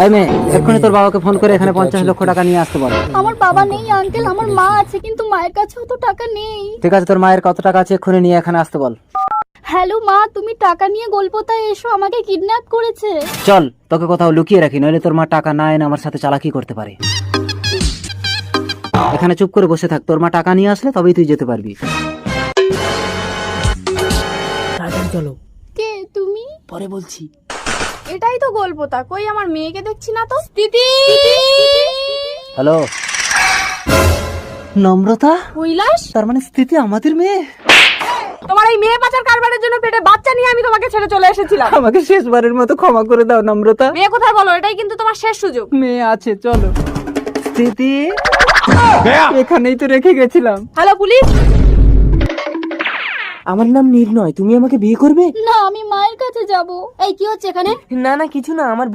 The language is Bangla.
এই মেয়ে, এক্ষুনি তোর বাবাকে ফোন করে এখানে 50 লক্ষ টাকা নিয়ে আসতে বল। আমার বাবা নেই আঙ্কেল, আমার মা আছে, কিন্তু মায়ের কাছেও তো টাকা নেই। ঠিক আছে, তোর মায়ের কত টাকা আছে এক্ষুনি নিয়ে এখানে আসতে বল। হ্যালো মা, তুমি টাকা নিয়ে গোলপোতায় এসো, আমাকে কিডন্যাপ করেছে। চল, তোকে কোথাও লুকিয়ে রাখি, নইলে তোর মা টাকা না এনে আমার সাথে চালাকি করতে পারে। এখানে চুপ করে বসে থাক, তোর মা টাকা নিয়ে আসলে তবেই তুই যেতে পারবি। তাড়াতাড়ি চলো, কে তুমি? পরে বলছি। এটাই তো গোলপোতা, কই আমার মেয়েকে দেখছি না তো। দিদি! হ্যালো, নম্রতা? কৈলাস, তার মানে স্থিতি আমাদের মেয়ে? তোমার এই মেয়ে পাচার কারবারের জন্য পেটে বাচ্চা নিয়ে আমি তোমাকে ছেড়ে চলে এসেছিলাম। আমাকে শেষবারের মতো ক্ষমা করে দাও নম্রতা। মেয়ে কোথায় বলো, এটাই কিন্তু তোমার শেষ সুযোগ। মেয়ে আছে, চলো। স্থিতি এখানেই তো রেখে গেছিলাম। Hello police. আমার নাম নির্ণয়, তুমি আমাকে বিয়ে করবে? না, আমি মায়ের কাছে যাব। এই কি হচ্ছে এখানে? না না, কিছু না, আমার